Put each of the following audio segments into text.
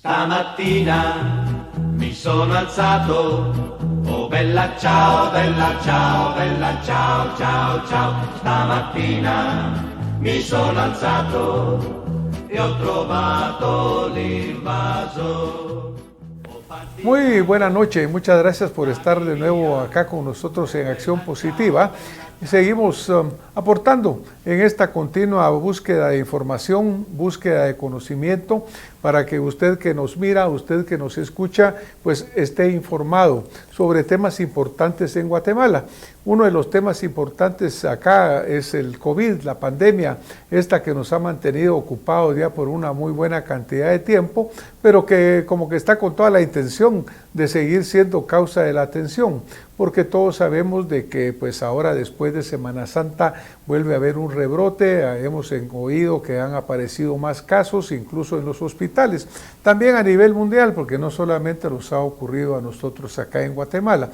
Stamattina mi sono alzato, oh bella ciao, bella ciao, bella ciao, ciao, ciao. Stamattina mi sono alzato e ho trovato l'invaso. Muy buena noche, muchas gracias por estar de nuevo acá con nosotros en Acción Positiva. Seguimos aportando en esta continua búsqueda de información, búsqueda de conocimiento, para que usted que nos mira, usted que nos escucha, pues esté informado sobre temas importantes en Guatemala. Uno de los temas importantes acá es el COVID, la pandemia, esta que nos ha mantenido ocupados ya por una muy buena cantidad de tiempo, pero que como que está con toda la intención de seguir siendo causa de la atención, porque todos sabemos de que pues ahora después de Semana Santa vuelve a haber un rebrote, hemos oído que han aparecido más casos, incluso en los hospitales, también a nivel mundial, porque no solamente nos ha ocurrido a nosotros acá en Guatemala.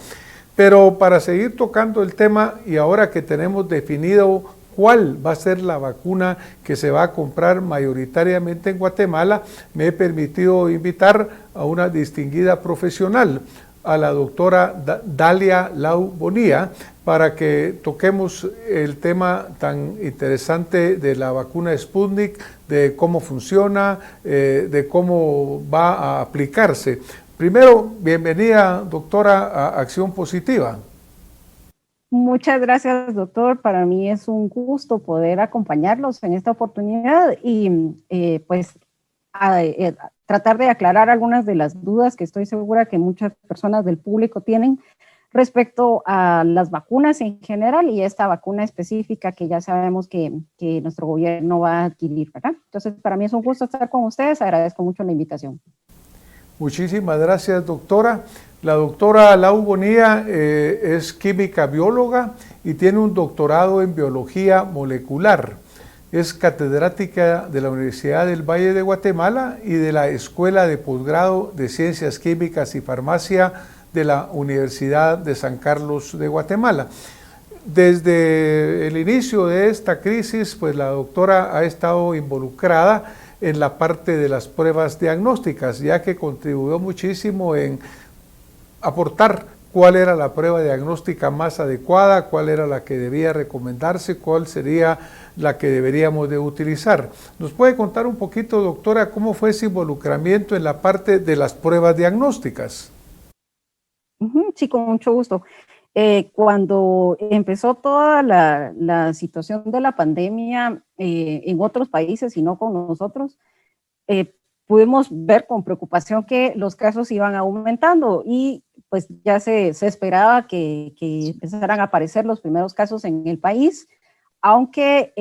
Pero para seguir tocando el tema, y ahora que tenemos definido cuál va a ser la vacuna que se va a comprar mayoritariamente en Guatemala, me he permitido invitar a una distinguida profesional, a la doctora Dalia Lau Bonilla, para que toquemos el tema tan interesante de la vacuna Sputnik, de cómo funciona, de cómo va a aplicarse. Primero, bienvenida, doctora, a Acción Positiva. Muchas gracias, doctor. Para mí es un gusto poder acompañarlos en esta oportunidad y tratar de aclarar algunas de las dudas que estoy segura que muchas personas del público tienen respecto a las vacunas en general y esta vacuna específica que ya sabemos que nuestro gobierno va a adquirir, ¿verdad? Entonces, para mí es un gusto estar con ustedes. Agradezco mucho la invitación. Muchísimas gracias, doctora. La doctora Lau Bonilla es química bióloga y tiene un doctorado en biología molecular. Es catedrática de la Universidad del Valle de Guatemala y de la Escuela de Posgrado de Ciencias Químicas y Farmacia de la Universidad de San Carlos de Guatemala. Desde el inicio de esta crisis, pues la doctora ha estado involucrada en la parte de las pruebas diagnósticas, ya que contribuyó muchísimo en aportar cuál era la prueba diagnóstica más adecuada, cuál era la que debía recomendarse, cuál sería la que deberíamos de utilizar. ¿Nos puede contar un poquito, doctora, cómo fue ese involucramiento en la parte de las pruebas diagnósticas? Sí, con mucho gusto. Cuando empezó toda la situación de la pandemia en otros países y no con nosotros, pudimos ver con preocupación que los casos iban aumentando y pues ya se esperaba que empezaran a aparecer los primeros casos en el país, aunque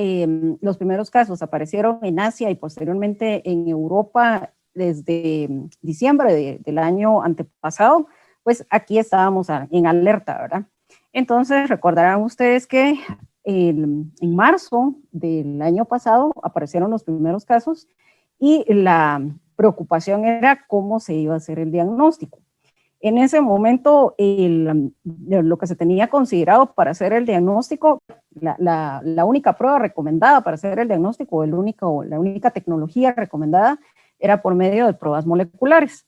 los primeros casos aparecieron en Asia y posteriormente en Europa desde diciembre del año antepasado, pues aquí estábamos en alerta, ¿verdad? Entonces recordarán ustedes que en marzo del año pasado aparecieron los primeros casos y la preocupación era cómo se iba a hacer el diagnóstico. En ese momento, lo que se tenía considerado para hacer el diagnóstico, la única prueba recomendada para hacer el diagnóstico, la única tecnología recomendada era por medio de pruebas moleculares.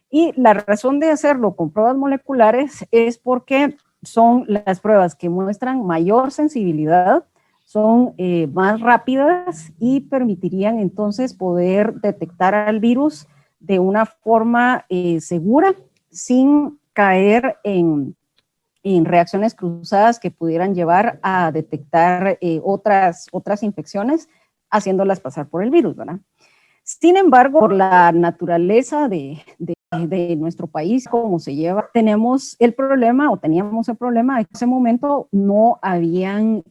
Y la razón de hacerlo con pruebas moleculares es porque son las pruebas que muestran mayor sensibilidad, son más rápidas y permitirían entonces poder detectar al virus de una forma segura, sin caer en reacciones cruzadas que pudieran llevar a detectar otras infecciones, haciéndolas pasar por el virus, ¿verdad? Sin embargo, por la naturaleza de nuestro país, cómo se lleva, teníamos el problema, en ese momento no habían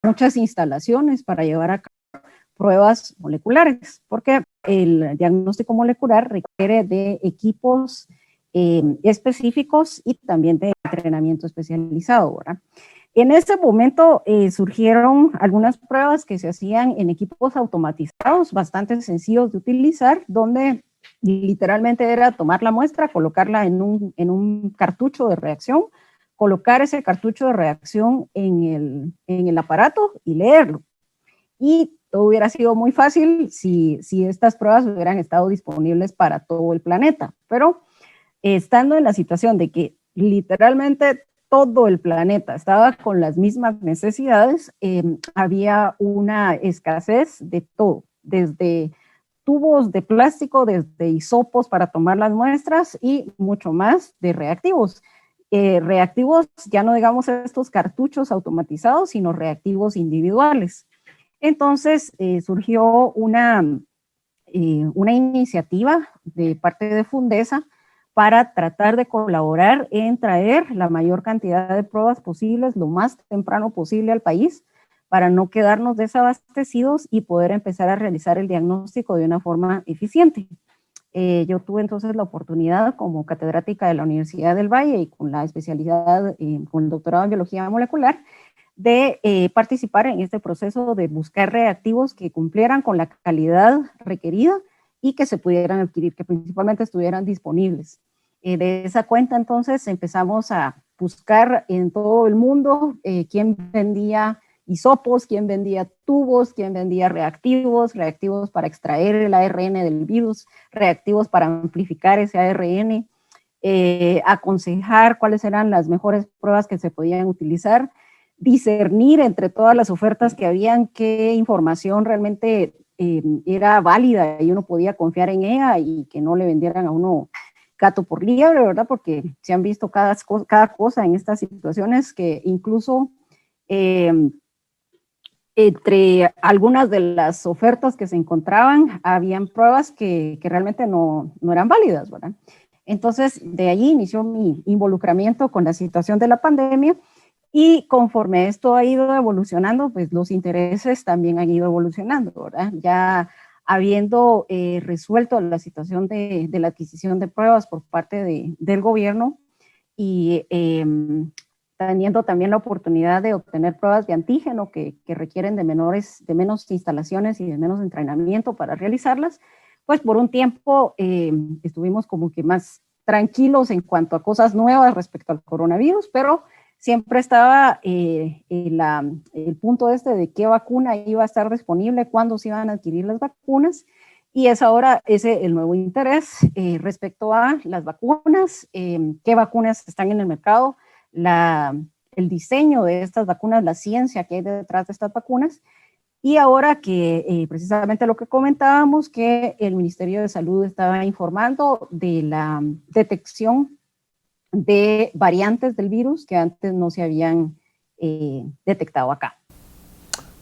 muchas instalaciones para llevar a cabo pruebas moleculares, porque el diagnóstico molecular requiere de equipos específicos y también de entrenamiento especializado, ¿verdad? En ese momento surgieron algunas pruebas que se hacían en equipos automatizados, bastante sencillos de utilizar, donde literalmente era tomar la muestra, colocarla en un cartucho de reacción, colocar ese cartucho de reacción en el aparato y leerlo. Y todo hubiera sido muy fácil si estas pruebas hubieran estado disponibles para todo el planeta. Pero estando en la situación de que literalmente todo el planeta estaba con las mismas necesidades, había una escasez de todo, desde tubos de plástico, desde hisopos para tomar las muestras y mucho más de reactivos. Reactivos, ya no digamos estos cartuchos automatizados, sino reactivos individuales. Entonces surgió una iniciativa de parte de Fundesa para tratar de colaborar en traer la mayor cantidad de pruebas posibles lo más temprano posible al país para no quedarnos desabastecidos y poder empezar a realizar el diagnóstico de una forma eficiente. Yo tuve entonces la oportunidad como catedrática de la Universidad del Valle y con la especialidad, con el doctorado en biología molecular, de participar en este proceso de buscar reactivos que cumplieran con la calidad requerida y que se pudieran adquirir, que principalmente estuvieran disponibles. De esa cuenta entonces empezamos a buscar en todo el mundo quién vendía hisopos, quién vendía tubos, quién vendía reactivos para extraer el ARN del virus, reactivos para amplificar ese ARN, aconsejar cuáles eran las mejores pruebas que se podían utilizar, discernir entre todas las ofertas que habían qué información realmente era válida y uno podía confiar en ella y que no le vendieran a uno gato por liebre, ¿verdad? Porque se han visto cada cosa en estas situaciones que incluso entre algunas de las ofertas que se encontraban, habían pruebas que realmente no eran válidas, ¿verdad? Entonces, de allí inició mi involucramiento con la situación de la pandemia y conforme esto ha ido evolucionando, pues los intereses también han ido evolucionando, ¿verdad? Ya habiendo resuelto la situación de la adquisición de pruebas por parte del gobierno y teniendo también la oportunidad de obtener pruebas de antígeno que requieren de menos instalaciones y de menos entrenamiento para realizarlas, pues por un tiempo estuvimos como que más tranquilos en cuanto a cosas nuevas respecto al coronavirus, pero siempre estaba el punto de qué vacuna iba a estar disponible, cuándo se iban a adquirir las vacunas, y es ahora el nuevo interés respecto a las vacunas, qué vacunas están en el mercado, el diseño de estas vacunas, la ciencia que hay detrás de estas vacunas, y ahora que precisamente lo que comentábamos, que el Ministerio de Salud estaba informando de la detección de variantes del virus que antes no se habían detectado acá.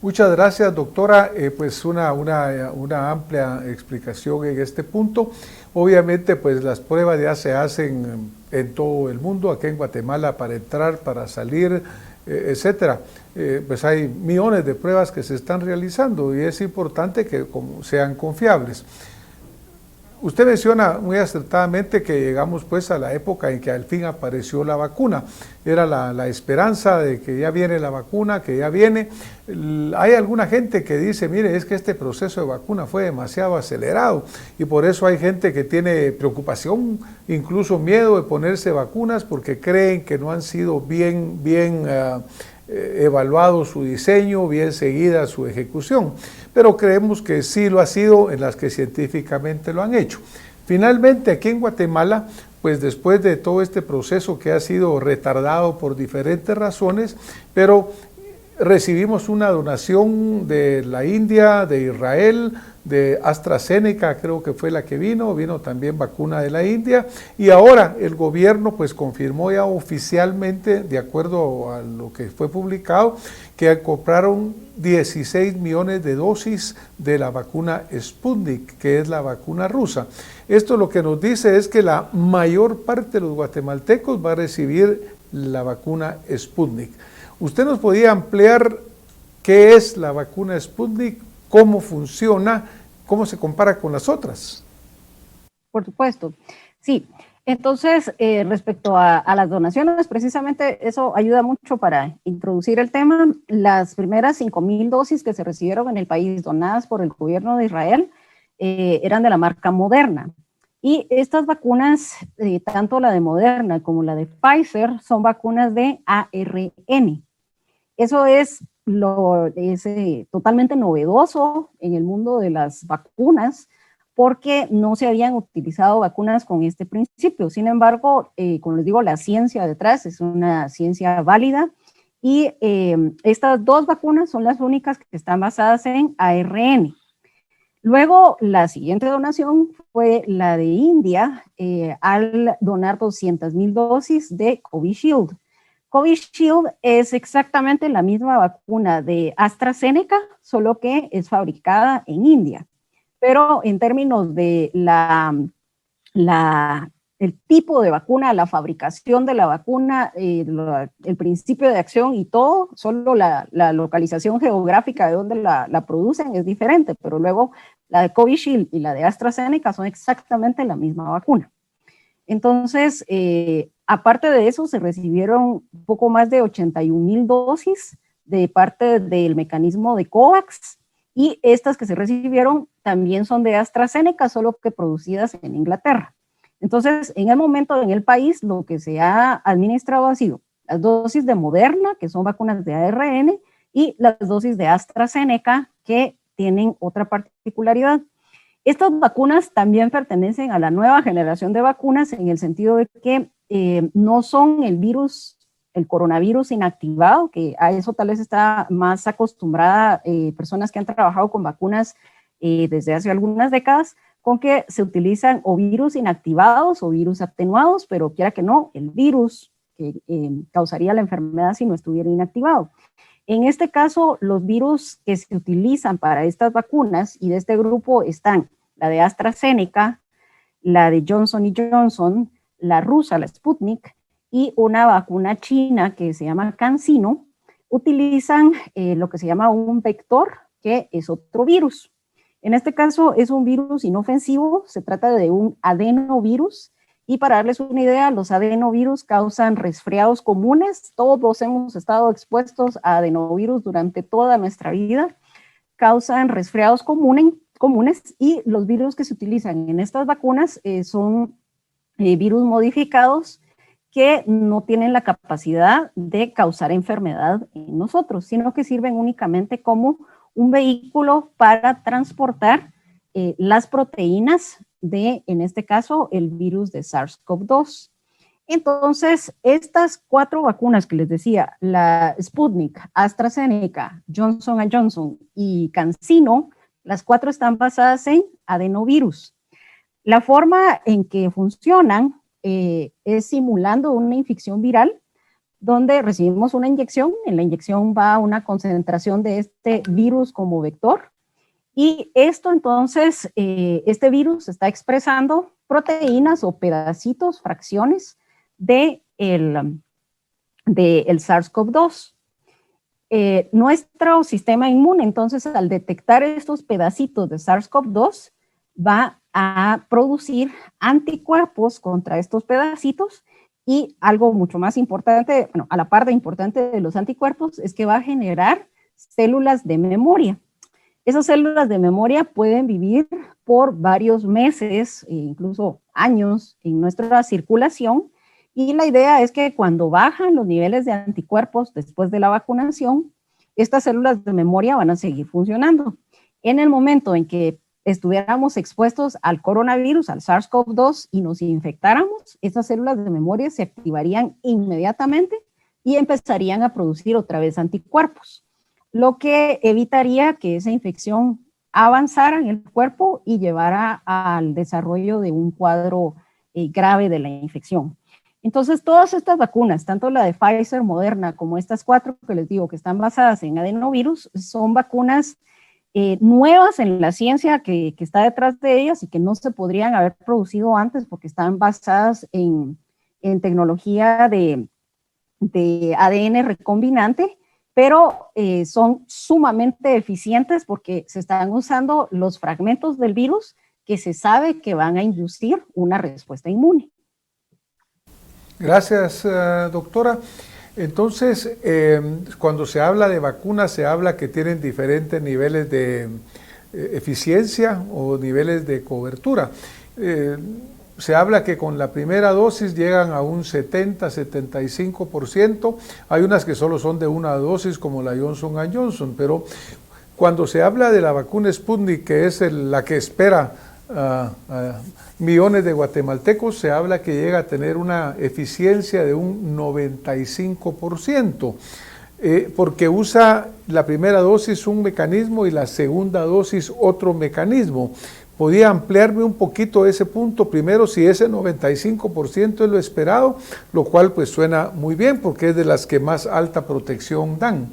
Muchas gracias, doctora. Pues una amplia explicación en este punto. Obviamente, pues las pruebas ya se hacen en todo el mundo, aquí en Guatemala para entrar, para salir, etcétera. Pues hay millones de pruebas que se están realizando y es importante que sean confiables. Usted menciona muy acertadamente que llegamos pues a la época en que al fin apareció la vacuna. Era la esperanza de que ya viene la vacuna, que ya viene. Hay alguna gente que dice, mire, es que este proceso de vacuna fue demasiado acelerado y por eso hay gente que tiene preocupación, incluso miedo de ponerse vacunas porque creen que no han sido bien evaluado su diseño, bien seguida su ejecución, pero creemos que sí lo ha sido en las que científicamente lo han hecho. Finalmente, aquí en Guatemala, pues después de todo este proceso que ha sido retardado por diferentes razones, pero recibimos una donación de la India, de Israel, de AstraZeneca, creo que fue la que vino también vacuna de la India, y ahora el gobierno pues confirmó ya oficialmente, de acuerdo a lo que fue publicado, que compraron 16 millones de dosis de la vacuna Sputnik, que es la vacuna rusa. Esto lo que nos dice es que la mayor parte de los guatemaltecos va a recibir la vacuna Sputnik. ¿Usted nos podía ampliar qué es la vacuna Sputnik, cómo funciona, cómo se compara con las otras? Por supuesto, sí. Entonces, respecto a las donaciones, precisamente eso ayuda mucho para introducir el tema. Las primeras 5,000 dosis que se recibieron en el país donadas por el gobierno de Israel eran de la marca Moderna. Y estas vacunas, tanto la de Moderna como la de Pfizer, son vacunas de ARN. Eso es es totalmente novedoso en el mundo de las vacunas, porque no se habían utilizado vacunas con este principio. Sin embargo, como les digo, la ciencia detrás es una ciencia válida y estas dos vacunas son las únicas que están basadas en ARN. Luego, la siguiente donación fue la de India al donar 200,000 dosis de Covishield. Covishield es exactamente la misma vacuna de AstraZeneca, solo que es fabricada en India. Pero en términos de el tipo de vacuna, la fabricación de la vacuna, el principio de acción y todo, solo la localización geográfica de donde la producen es diferente, pero luego la de Covishield y la de AstraZeneca son exactamente la misma vacuna. Entonces, aparte de eso, se recibieron un poco más de 81,000 dosis de parte del mecanismo de COVAX, y estas que se recibieron también son de AstraZeneca, solo que producidas en Inglaterra. Entonces, en el momento en el país, lo que se ha administrado ha sido las dosis de Moderna, que son vacunas de ARN, y las dosis de AstraZeneca, que tienen otra particularidad. Estas vacunas también pertenecen a la nueva generación de vacunas en el sentido de que no son el coronavirus inactivado, que a eso tal vez está más acostumbrada personas que han trabajado con vacunas desde hace algunas décadas, con que se utilizan o virus inactivados o virus atenuados, pero quiera que no, el virus que causaría la enfermedad si no estuviera inactivado. En este caso, los virus que se utilizan para estas vacunas, y de este grupo están la de AstraZeneca, la de Johnson & Johnson, la rusa, la Sputnik, y una vacuna china que se llama CanSino, utilizan lo que se llama un vector, que es otro virus. En este caso es un virus inofensivo, se trata de un adenovirus, y para darles una idea, los adenovirus causan resfriados comunes. Todos hemos estado expuestos a adenovirus durante toda nuestra vida. Causan resfriados comunes, y los virus que se utilizan en estas vacunas son virus modificados que no tienen la capacidad de causar enfermedad en nosotros, sino que sirven únicamente como un vehículo para transportar las proteínas de, en este caso, el virus de SARS-CoV-2. Entonces, estas 4 vacunas que les decía, la Sputnik, AstraZeneca, Johnson & Johnson y CanSino, las 4 están basadas en adenovirus. La forma en que funcionan es simulando una infección viral, donde recibimos una inyección. En la inyección va una concentración de este virus como vector, y esto entonces, este virus está expresando proteínas o pedacitos, fracciones del SARS-CoV-2. Nuestro sistema inmune, entonces, al detectar estos pedacitos de SARS-CoV-2, va a producir anticuerpos contra estos pedacitos, y algo mucho más importante, bueno, a la par de importante de los anticuerpos, es que va a generar células de memoria. Esas células de memoria pueden vivir por varios meses, e incluso años, en nuestra circulación, y la idea es que cuando bajan los niveles de anticuerpos después de la vacunación, estas células de memoria van a seguir funcionando. En el momento en que estuviéramos expuestos al coronavirus, al SARS-CoV-2, y nos infectáramos, estas células de memoria se activarían inmediatamente y empezarían a producir otra vez anticuerpos, lo que evitaría que esa infección avanzara en el cuerpo y llevara al desarrollo de un cuadro grave de la infección. Entonces, todas estas vacunas, tanto la de Pfizer, Moderna, como estas 4 que les digo que están basadas en adenovirus, son vacunas nuevas en la ciencia que está detrás de ellas, y que no se podrían haber producido antes porque están basadas en tecnología de ADN recombinante, pero son sumamente eficientes porque se están usando los fragmentos del virus que se sabe que van a inducir una respuesta inmune. Gracias, doctora. Entonces, cuando se habla de vacunas, se habla que tienen diferentes niveles de eficiencia o niveles de cobertura. se habla que con la primera dosis llegan a un 70-75%. Hay unas que solo son de una dosis, como la Johnson & Johnson, pero cuando se habla de la vacuna Sputnik, que es la que espera millones de guatemaltecos, se habla que llega a tener una eficiencia de un 95%, porque usa la primera dosis un mecanismo y la segunda dosis otro mecanismo. ¿Podía ampliarme un poquito ese punto? Primero, si ese 95% es lo esperado, lo cual pues suena muy bien porque es de las que más alta protección dan.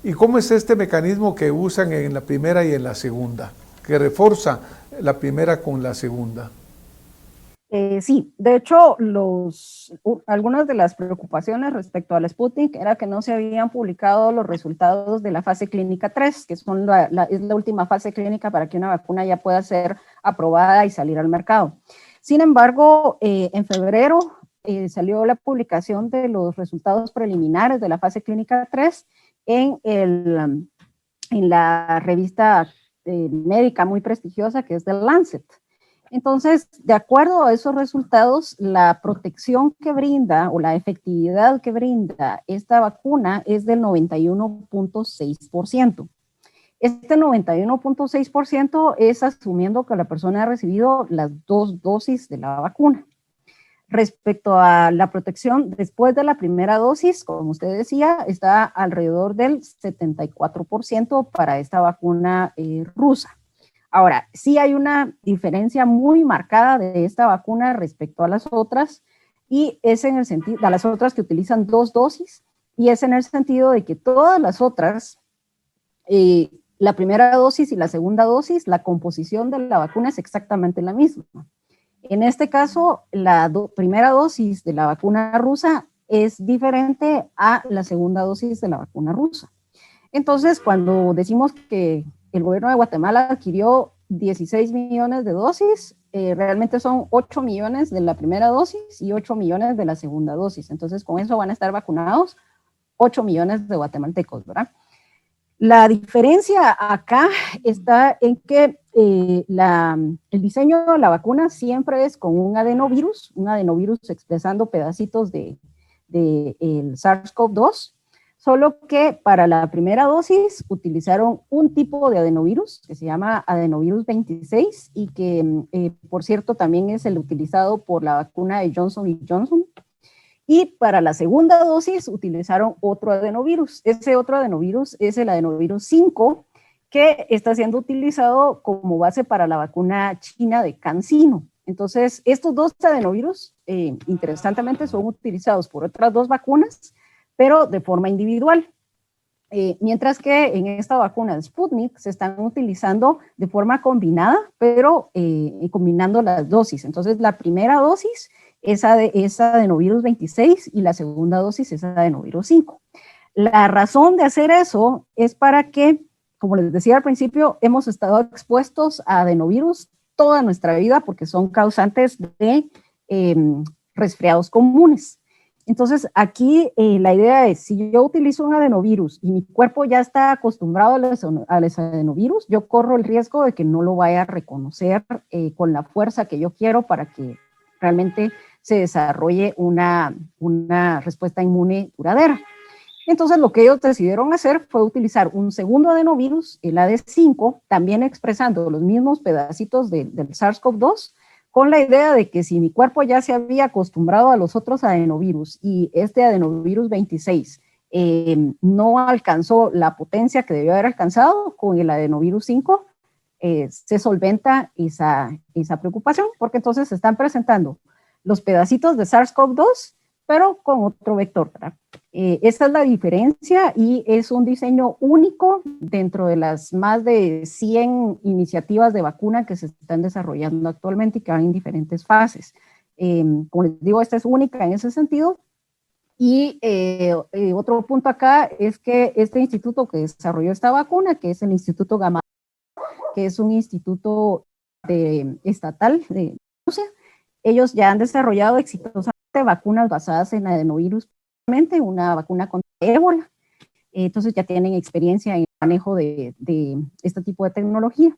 ¿Y cómo es este mecanismo que usan en la primera y en la segunda, que refuerza la primera con la segunda? Sí, de hecho, algunas de las preocupaciones respecto al Sputnik era que no se habían publicado los resultados de la fase clínica 3, que son es la última fase clínica para que una vacuna ya pueda ser aprobada y salir al mercado. Sin embargo, en febrero salió la publicación de los resultados preliminares de la fase clínica 3 en la revista médica muy prestigiosa que es The Lancet. Entonces, de acuerdo a esos resultados, la protección que brinda o la efectividad que brinda esta vacuna es del 91.6%. Este 91.6% es asumiendo que la persona ha recibido las 2 dosis de la vacuna. Respecto a la protección después de la primera dosis, como usted decía, está alrededor del 74% para esta vacuna rusa. Ahora, sí hay una diferencia muy marcada de esta vacuna respecto a las otras, y es en el sentido, a las otras que utilizan 2 dosis, y es en el sentido de que todas las otras, la primera dosis y la segunda dosis, la composición de la vacuna es exactamente la misma. En este caso, la primera dosis de la vacuna rusa es diferente a la segunda dosis de la vacuna rusa. Entonces, cuando decimos que el gobierno de Guatemala adquirió 16 millones de dosis, realmente son 8 millones de la primera dosis y 8 millones de la segunda dosis. Entonces, con eso van a estar vacunados 8 millones de guatemaltecos, ¿verdad? La diferencia acá está en que el diseño de la vacuna siempre es con un adenovirus expresando pedacitos del SARS-CoV-2, solo que para la primera dosis utilizaron un tipo de adenovirus que se llama adenovirus 26 y que, por cierto, también es el utilizado por la vacuna de Johnson & Johnson. Y para la segunda dosis utilizaron otro adenovirus. Ese otro adenovirus es el adenovirus 5, que está siendo utilizado como base para la vacuna china de CanSino. Entonces, estos 2 adenovirus, interesantemente, son utilizados por otras 2 vacunas, pero de forma individual. Mientras que en esta vacuna de Sputnik se están utilizando de forma combinada, pero combinando las dosis. Entonces, la primera dosis es adenovirus 26 y la segunda dosis es adenovirus 5. La razón de hacer eso es para que, como les decía al principio, hemos estado expuestos a adenovirus toda nuestra vida porque son causantes de resfriados comunes. Entonces, aquí la idea es, si yo utilizo un adenovirus y mi cuerpo ya está acostumbrado a los adenovirus, yo corro el riesgo de que no lo vaya a reconocer con la fuerza que yo quiero para que realmente se desarrolle una respuesta inmune duradera. Entonces, lo que ellos decidieron hacer fue utilizar un segundo adenovirus, el AD5, también expresando los mismos pedacitos del SARS-CoV-2, con la idea de que si mi cuerpo ya se había acostumbrado a los otros adenovirus y este adenovirus 26 no alcanzó la potencia que debió haber alcanzado, con el adenovirus 5 se solventa esa preocupación, porque entonces se están presentando los pedacitos de SARS-CoV-2, pero con otro vector, ¿verdad? Esa es la diferencia y es un diseño único dentro de las más de 100 iniciativas de vacuna que se están desarrollando actualmente y que van en diferentes fases. Como les digo, esta es única en ese sentido. Y otro punto acá es que este instituto que desarrolló esta vacuna, que es el Instituto Gamaleya, que es un instituto estatal de Rusia, ellos ya han desarrollado exitosamente vacunas basadas en adenovirus, una vacuna contra ébola. Entonces ya tienen experiencia en el manejo de este tipo de tecnología.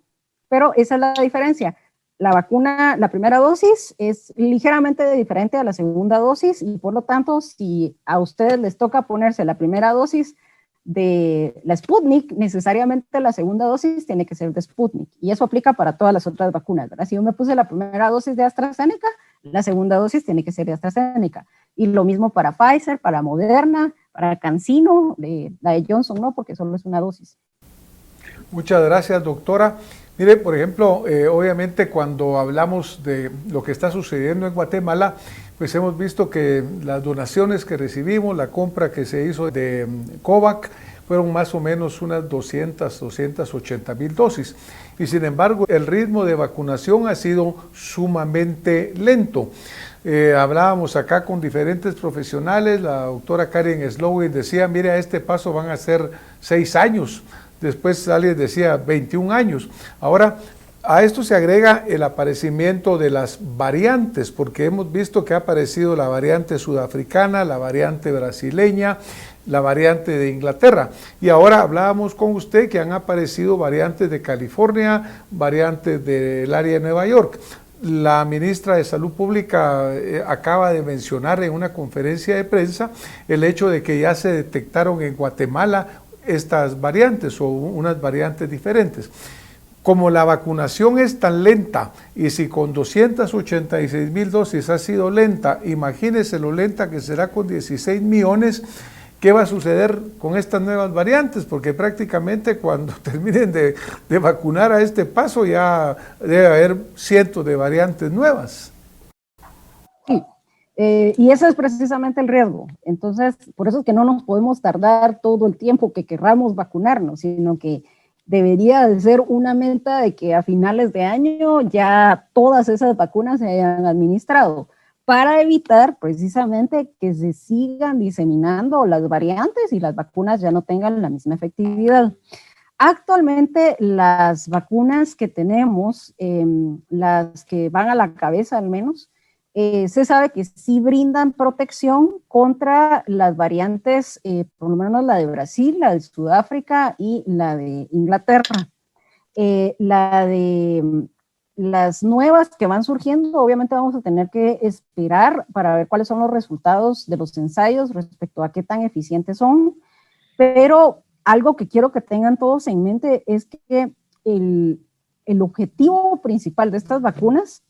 Pero esa es la diferencia. la vacuna, la primera dosis es ligeramente diferente a la segunda dosis y por lo tanto, si a ustedes les toca ponerse la primera dosis de la Sputnik, necesariamente la segunda dosis tiene que ser de Sputnik y eso aplica para todas las otras vacunas, ¿verdad? Si yo me puse la primera dosis de AstraZeneca, la segunda dosis tiene que ser de AstraZeneca y lo mismo para Pfizer, para Moderna, para CanSino, la de Johnson no, porque solo es una dosis. Muchas gracias, doctora. Mire, por ejemplo, obviamente cuando hablamos de lo que está sucediendo en Guatemala, pues hemos visto que las donaciones que recibimos, la compra que se hizo de COVAX, fueron más o menos unas 280,000 dosis. Y sin embargo, el ritmo de vacunación ha sido sumamente lento. Hablábamos acá con diferentes profesionales, la doctora Karen Slowin decía, mire, a este paso van a ser 6 años. Después alguien decía 21 años. Ahora, a esto se agrega el aparecimiento de las variantes, porque hemos visto que ha aparecido la variante sudafricana, la variante brasileña, la variante de Inglaterra. Y ahora hablábamos con usted que han aparecido variantes de California, variantes del área de Nueva York. La ministra de Salud Pública acaba de mencionar en una conferencia de prensa el hecho de que ya se detectaron en Guatemala estas variantes o unas variantes diferentes. Como la vacunación es tan lenta y si con 286,000 dosis ha sido lenta, imagínese lo lenta que será con 16 millones, ¿qué va a suceder con estas nuevas variantes? Porque prácticamente cuando terminen de vacunar a este paso ya debe haber cientos de variantes nuevas. Sí. Y ese es precisamente el riesgo. Entonces, por eso es que no nos podemos tardar todo el tiempo que querramos vacunarnos, sino que debería de ser una meta de que a finales de año ya todas esas vacunas se hayan administrado para evitar precisamente que se sigan diseminando las variantes y las vacunas ya no tengan la misma efectividad. Actualmente las vacunas que tenemos, las que van a la cabeza al menos, se sabe que sí brindan protección contra las variantes, por lo menos la de Brasil, la de Sudáfrica y la de Inglaterra. La de las nuevas que van surgiendo, obviamente vamos a tener que esperar para ver cuáles son los resultados de los ensayos respecto a qué tan eficientes son, pero algo que quiero que tengan todos en mente es que el objetivo principal de estas vacunas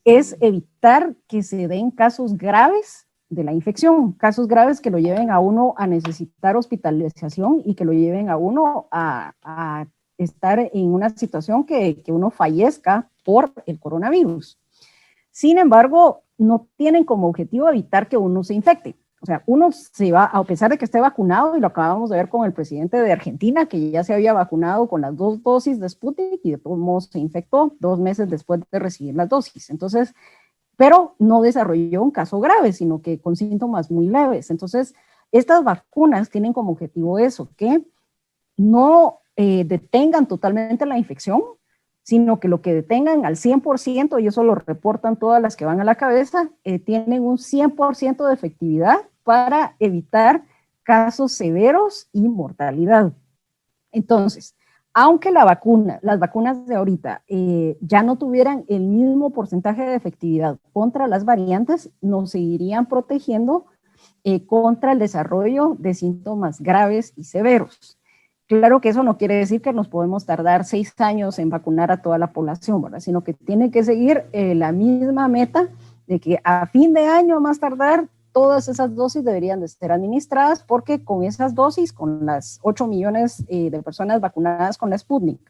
es evitar que se den casos graves de la infección, casos graves que lo lleven a uno a necesitar hospitalización y que lo lleven a uno a estar en una situación que uno fallezca por el coronavirus. Sin embargo, no tienen como objetivo evitar que uno se infecte. O sea, uno se va, a pesar de que esté vacunado, y lo acabamos de ver con el presidente de Argentina, que ya se había vacunado con las 2 dosis de Sputnik y de todos modos se infectó 2 meses después de recibir las dosis. Entonces, pero no desarrolló un caso grave, sino que con síntomas muy leves. Entonces, estas vacunas tienen como objetivo eso, que no detengan totalmente la infección, sino que lo que detengan al 100%, y eso lo reportan todas las que van a la cabeza, tienen un 100% de efectividad para evitar casos severos y mortalidad. Entonces, aunque las vacunas de ahorita ya no tuvieran el mismo porcentaje de efectividad contra las variantes, nos seguirían protegiendo contra el desarrollo de síntomas graves y severos. Claro que eso no quiere decir que nos podemos tardar 6 años en vacunar a toda la población, ¿verdad? Sino que tiene que seguir la misma meta de que a fin de año, a más tardar, todas esas dosis deberían de ser administradas, porque con esas dosis, con las 8 millones de personas vacunadas con la Sputnik,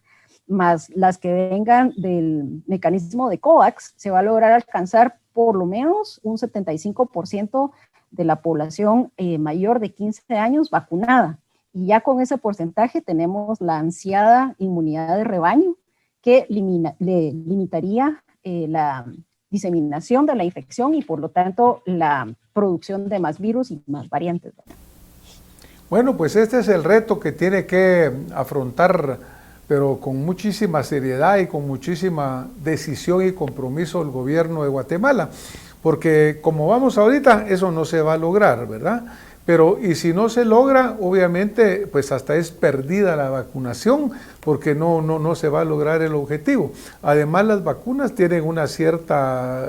más las que vengan del mecanismo de COVAX, se va a lograr alcanzar por lo menos un 75% de la población mayor de 15 años vacunada. Y ya con ese porcentaje tenemos la ansiada inmunidad de rebaño que limitaría la diseminación de la infección y por lo tanto la producción de más virus y más variantes. Bueno, pues este es el reto que tiene que afrontar, pero con muchísima seriedad y con muchísima decisión y compromiso el gobierno de Guatemala, porque como vamos ahorita, eso no se va a lograr, ¿verdad? Pero y si no se logra, obviamente, pues hasta es perdida la vacunación, porque no se va a lograr el objetivo. Además, las vacunas tienen una cierta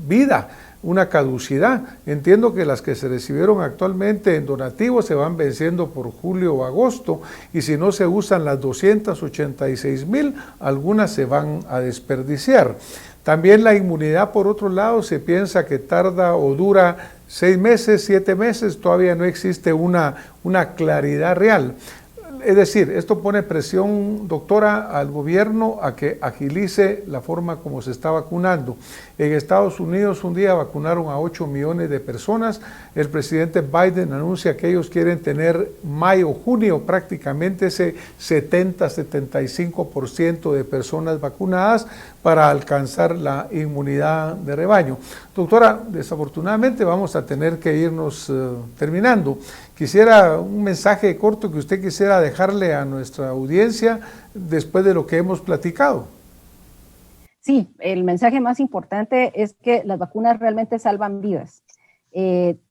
vida, una caducidad. Entiendo que las que se recibieron actualmente en donativo se van venciendo por julio o agosto, y si no se usan las 286,000, algunas se van a desperdiciar. También la inmunidad, por otro lado, se piensa que tarda o dura 6 meses, 7 meses, todavía no existe una claridad real. Es decir, esto pone presión, doctora, al gobierno a que agilice la forma como se está vacunando. En Estados Unidos un día vacunaron a 8 millones de personas. El presidente Biden anuncia que ellos quieren tener mayo, junio, prácticamente ese 70-75% de personas vacunadas para alcanzar la inmunidad de rebaño. Doctora, desafortunadamente vamos a tener que irnos terminando. Quisiera un mensaje corto que usted quisiera dejarle a nuestra audiencia después de lo que hemos platicado. Sí, el mensaje más importante es que las vacunas realmente salvan vidas.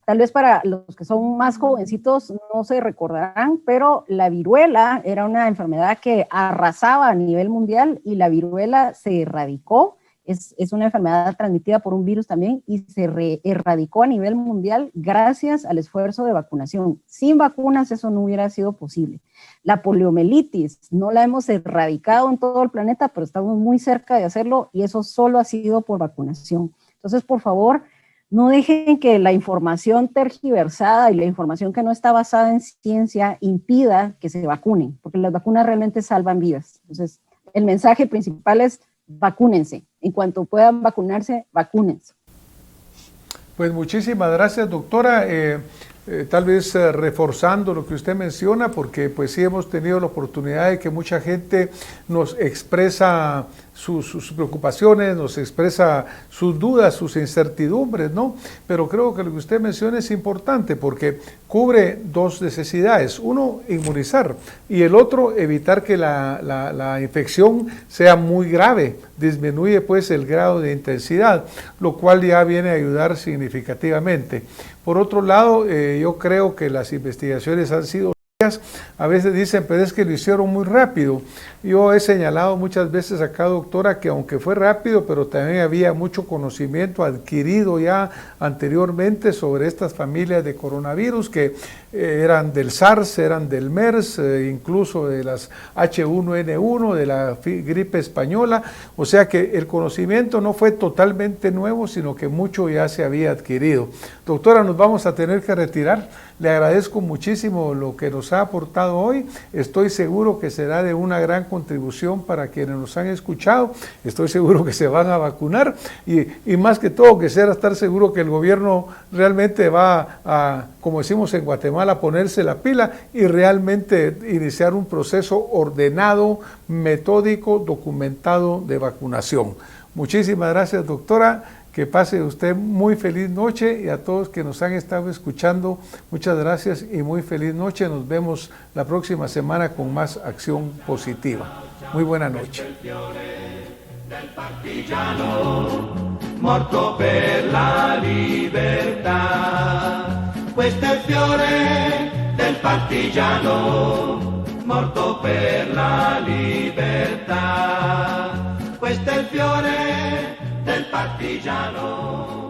Tal vez para los que son más jovencitos no se recordarán, pero la viruela era una enfermedad que arrasaba a nivel mundial y la viruela se erradicó. Es una enfermedad transmitida por un virus también y se erradicó a nivel mundial gracias al esfuerzo de vacunación. Sin vacunas eso no hubiera sido posible. La poliomielitis no la hemos erradicado en todo el planeta, pero estamos muy cerca de hacerlo y eso solo ha sido por vacunación. Entonces, por favor, no dejen que la información tergiversada y la información que no está basada en ciencia impida que se vacunen, porque las vacunas realmente salvan vidas. Entonces, el mensaje principal es vacúnense. En cuanto puedan vacunarse, vacúnense. Pues muchísimas gracias, doctora. Tal vez reforzando lo que usted menciona, porque pues sí hemos tenido la oportunidad de que mucha gente nos expresa sus preocupaciones, nos expresa sus dudas, sus incertidumbres, ¿no? Pero creo que lo que usted menciona es importante porque cubre dos necesidades. Uno, inmunizar, y el otro, evitar que la infección sea muy grave, disminuye pues el grado de intensidad, lo cual ya viene a ayudar significativamente. Por otro lado, yo creo que las investigaciones han sido... A veces dicen, pero es que lo hicieron muy rápido. Yo he señalado muchas veces acá, doctora, que aunque fue rápido, pero también había mucho conocimiento adquirido ya anteriormente sobre estas familias de coronavirus que eran del SARS, eran del MERS, incluso de las H1N1, de la gripe española. O sea que el conocimiento no fue totalmente nuevo, sino que mucho ya se había adquirido. Doctora, nos vamos a tener que retirar. Le agradezco muchísimo lo que nos ha aportado hoy. Estoy seguro que será de una gran contribución para quienes nos han escuchado. Estoy seguro que se van a vacunar y más que todo quisiera estar seguro que el gobierno realmente va a, como decimos en Guatemala, a ponerse la pila y realmente iniciar un proceso ordenado, metódico, documentado de vacunación. Muchísimas gracias, doctora. Que pase usted muy feliz noche y a todos que nos han estado escuchando, muchas gracias y muy feliz noche. Nos vemos la próxima semana con más acción positiva. Muy buena noche. Morto per la libertà, questo è il fiore del partigiano, morto per la libertà, questo è il fiore del partigiano.